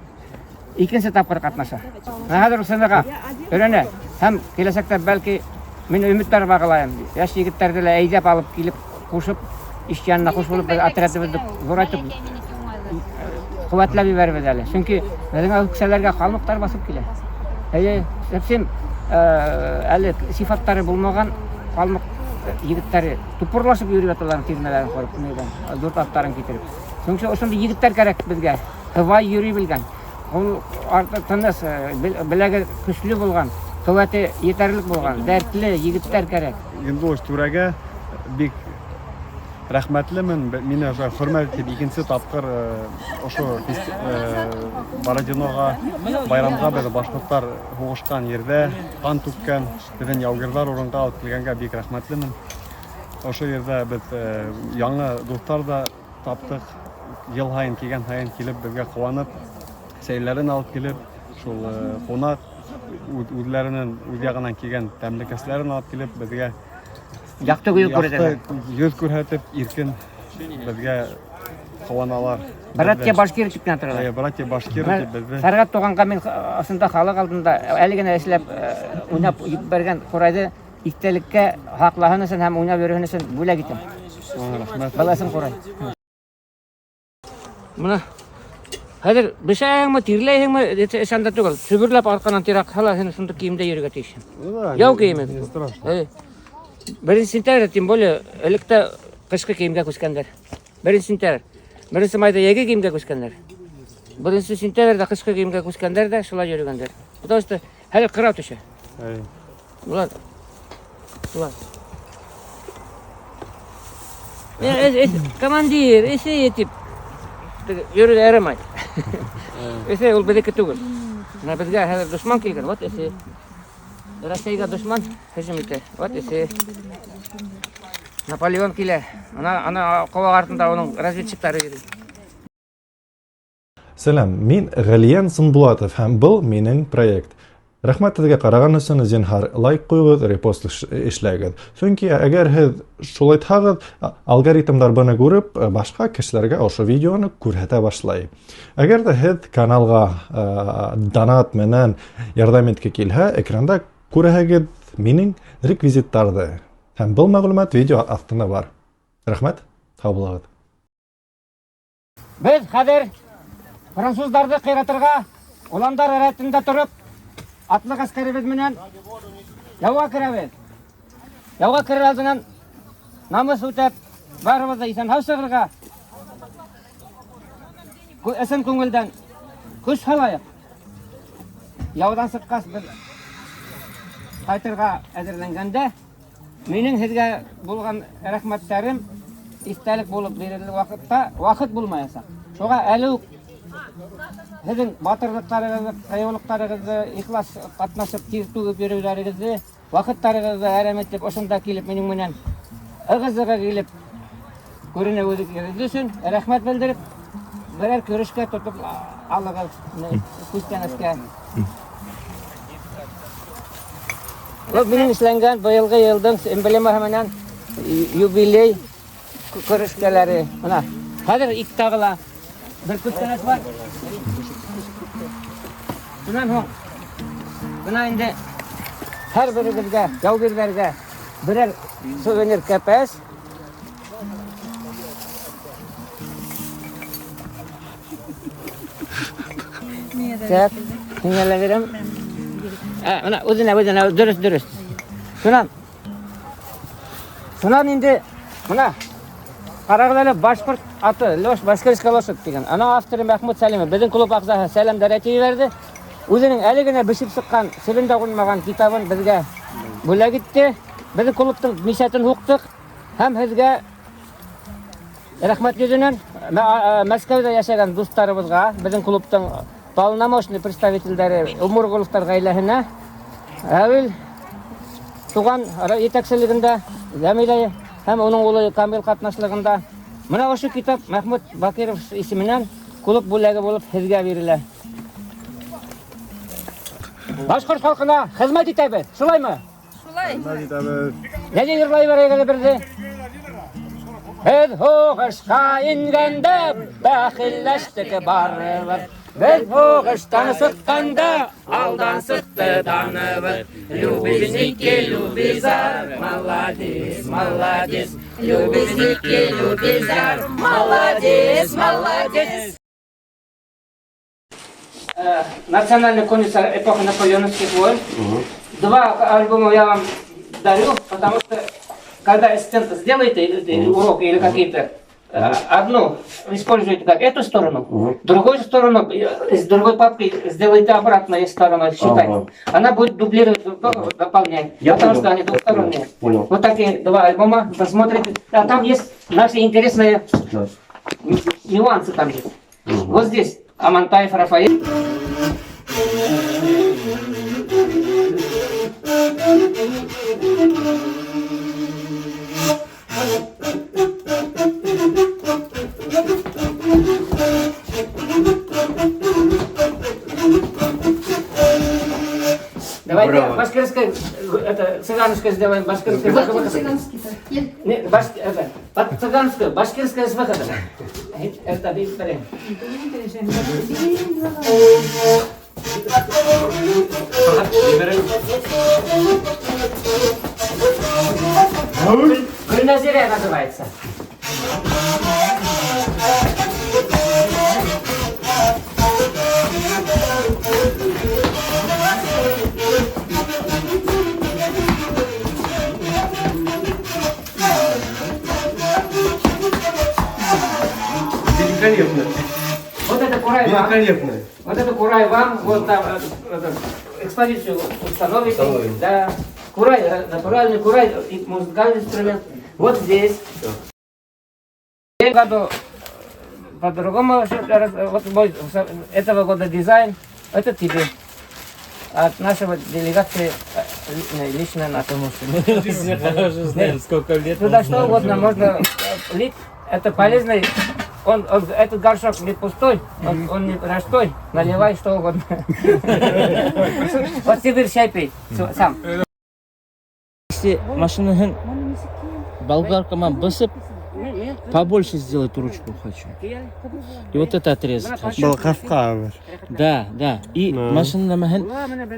икенче тапкыр катнаша. Хәзер усынга өйрәнә һәм киләчәктә бәлки мин өметтәр баглаям. Яшь егетләрне дә әйдәп алып килеп кушып, иш янына кушылып отрядыбызны зурайтып куәтләп җибәрбез әле. Чөнки безнең кешеләргә халыктар басып килә. Әйе, әле сифаттары булмаган халык егетләре тупурлашып йөреп яталар тирмәләрен корып, дүрт аттарын китереп. Шуның өчен ошондый егетләр кирәк безгә. Хывай йөри белгән. Ул тыныс, беләге көчле булган, куәте етерлек булган, дәртле егетләр кирәк. Инде ул түрәгә бик рәхмәтлемен. Мине хөрмәт итеп икенче тапкыр ошо Бородинога байрамга без башкортлар хугышкан ердә кан түккән безнең Яугирлар урынга алып килгәнгә бик рәхмәтлемен. Ошо ердә без яңа дуслар да таптык. Ел һайын килгән һайын килеп безгә куанып, сәйләрен алып килеп, шул кунак үзләренең үз ягыннан килгән тәмлекәсләрен алып килеп безгә Якты күреп күрәләр. Йөз күрһәтеп, иркен безгә куаналар. Братья Башкир дип торалар. Братья Башкир дип безне. Фәргат туганга мен асында халык алдында әле генә эшләп уйнап бергән Курайды истәлеккә хаклаһын өчен һәм уйнап йөрүен өчен бүләк итәм. Рәхмәт. Баласын Курай. Менә хәзер бишәңме тирләйһеңме эшәндә түгел. Сүберләп арканан тирак хала син шунда киемдә йөрергә тиеш. Яу киеме. Беренче сентябрь, тем более, электе кышкы киемгә күчкәннәр. Беренче сентябрь. Беренче майда яге киемгә күчкәннәр. Беренче сентябрьдә кышкы киемгә күчкәннәр дә шулай йөргәннәр. Потому что хәзер кырау төшә. Булат. Командир, эше етип йөрү ярамай. Эше ул безнеке түгел. Менә безгә хәзер дошман килгән. Вот эше. Россиягә дошман һөҗүм итә. Вот эше. Наполеон килә. Ана кова артында аның разведчиклары йөри. Сәлам, мин Галиян Сынбулатов һәм был минең проект. Рәхмәт сезгә караган өчен зинһар лайк куйгыз, репост эшләгез. Чөнки әгәр һез шулай итһәгез, алгоритмдар буны күреп, башка кешеләргә ошо видеоны күрһәтә башлай. Әгәр дә һез каналга донат менән ярдәм иткә килһә, экранда күрәһегез минең реквизиттарды. Һәм был мәгълүмат видео астында бар. Рәхмәт, сау булыгыз. Без хәзер француздарды кыйратырга, уландар рәтендә торып, атлы гаскәребез менән яуга керәбез. Яуга керер алдыннан намус үтәп, барыбыз да исән-һау чыгырга. Эсен күңелдән көч салайык. Яудан сыккас без кайтырга әзерләнгәндә, минең һезгә булган рәхмәтләрем истәлек булып бирелгән вакытта вакыт булмаячак. Шуңа әле үк һезнең батырлыкларыгызны, кыюлыкларыгызны, ихлас катнашып тир түгеп йөрүләрегезне, вакыттарыгызны әрәмәтләп ошонда килеп минең менән ыгызыга килеп күренүегез өчен рәхмәт белдереп, берәр көрәшкә тотып алыгыз күстәнәскә. Бу минең эшләнгән быелгы елның эмблемасы менән юбилей көрәшкәләре. Менә Hadi iki tağla. Bir kütkenet var. Bundan hon. Buna indi her birimizge, yavgirlerge birer souvenir kepes. Çek. Dinleyebilirim. Buna uzun dürüst. Şundan indi buna Karagöl Başkurt atı Loş Başkırışka Loşut деген. Ana avtori Mahmud Salimi bizning klub a'zosi Salam Daratiyev berdi. O'zining aligina bishib chiqqan silinda qo'ymagan kitobini bizga bo'la ketdi. Bizning klubning mishatini o'qidik. Ham sizga rahmat yo'zinan Moskvada yashagan do'stlarimizga, bizning klubning полномочный представительlari Umurgulovlar gaylahina avval tugan yetakchiligida Jamila hem onun oğlu Kamil katnaşlığında. Mana şu kitap Mahmud Bakirov isminden klub bulağı bulup hizga verildi. Başkurt halkına hizmet etebe. Şulay mı? Şulay. Nece yırlay vereyge birdi? Biz hoğuşka ingende bakilleştik barılar. Biz hoğuştan sıkkanda aldan sıktı tanıvır. Любезники, любизар, молодец, молодец. Любезники, любизар, молодец, молодец. Национальный комиссар эпохи наполеоновских войн. Два альбома я вам дарю, потому что когда ассистент сделаете уроки или какие-то, одну используйте как эту сторону, другую сторону из другой папки сделайте обратно из стороны, считайте. Она будет дублировать, дополнять, потому что они двухсторонние. Вот такие два альбома, посмотрите. А там есть наши интересные нюансы там есть. Вот здесь Амантаев Рафаэль. Давайте башкирское, это цыганское сделаем, башкирское. Цыганское, башкирское с выходом. Это бистрее. Гульназирия называется. Великолепно. Вот это Курай вам. Великолепно. Вот это Курай вам. Вот там экспозицию установите. Да. Курай, натуральный Курай, и музыкальный инструмент. Вот здесь. В этом году по-другому, вот мой этого года дизайн, это тебе. От нашего делегации лично на том, Хорошо знаем, сколько лет. туда что угодно можно лить. Это полезный. Этот горшок не пустой, он не простой. Наливай что угодно. Вот теперь чай пей сам. Если машину болгаркой бысып, побольше сделать ручку хочу. И вот это отрезать хочу. Balkafka. Да. И машина махен.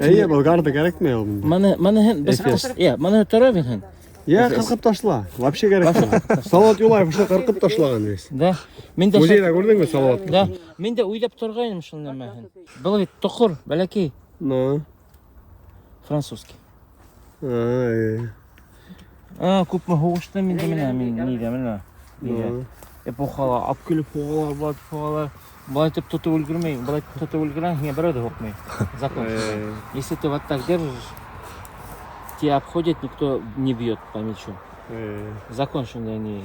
İyi Bulgar da gerekmiyor bunda. Манахен бысып. Мана торовен. Ya kırkıp taşla. Вообще gerekmiyor. Salavat Yulayev işte kırkıp taşlagan biz. Да. Мен де Muzeyde gördün mü Salavat? Да. Мен де уйдап торгайным шунда махен. Был ведь тохур, балаки, No. французский. İyi. Күп хугышты мен де мына. Эпохала алып келип погалар. Былай деп тотып өлгөрмөйүн. Былай тотып өлгөрөң, не бирөө да окмой. Закон. Если ты вот так держишь, тебя обходит, никто не бьет по мячу. Закон, что они...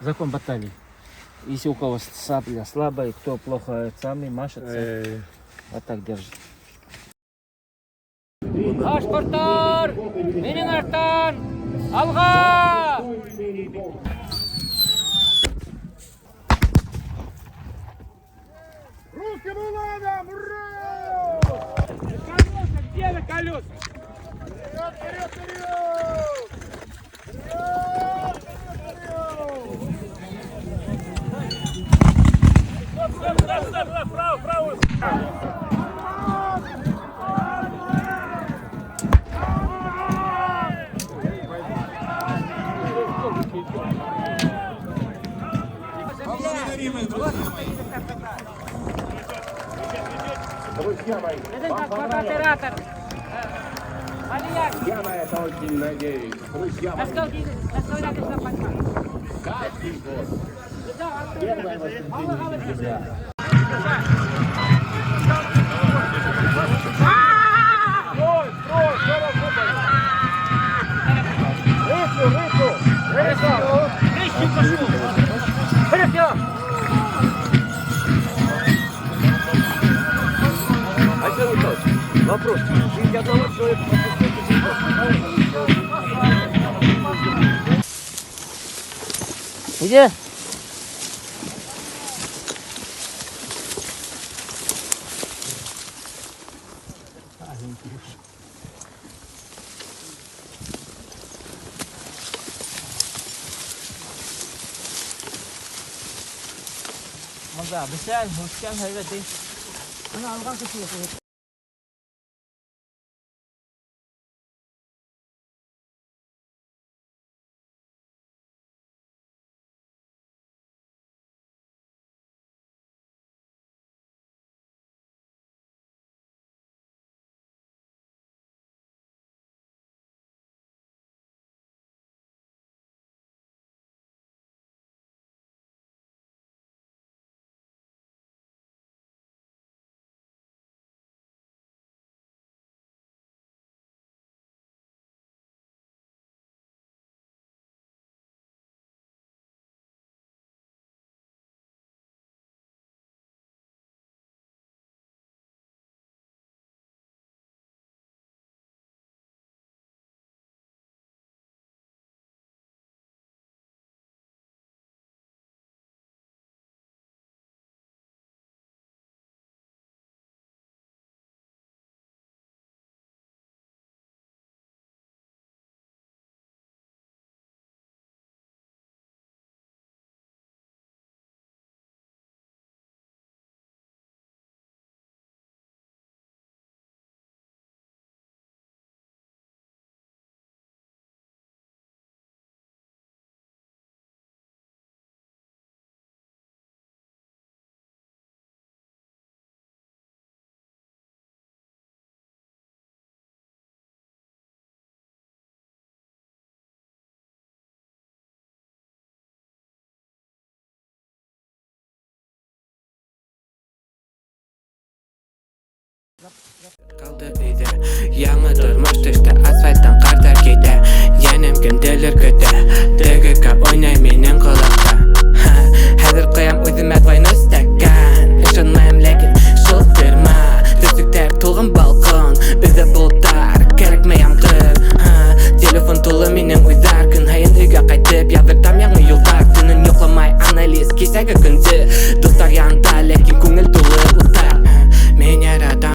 Закон баталии. Если у кого сабля слабая, кто плохо самый машется, вот так держит. Башкорттар, менің арттан, алға! Руки надо, ура! Где на колеса? Вперед! Вперед! Я на это очень надеюсь. Друзья мои, каждый год. Первое воскресенье сентября. Вопрос. Жизнь одного человека. Где? Мында бисән, хөскән һәйбәт. Аны алган кеше. Kaldı ide Yanı durmuş düştü asfalttan karda gide Yenim kimdeler kötü DGK oynay menen kulakta Hazır koyam özüme koyun üstekkan Işınmayam lekin şultırma Düzlükler tulğun balkon Bize bultar kerekmeyam kır Telefon tulu menen uydarkın Hayın uyga qaytıp yazırtam yanı yollar Tünün yoklamay analiz kesegi gündü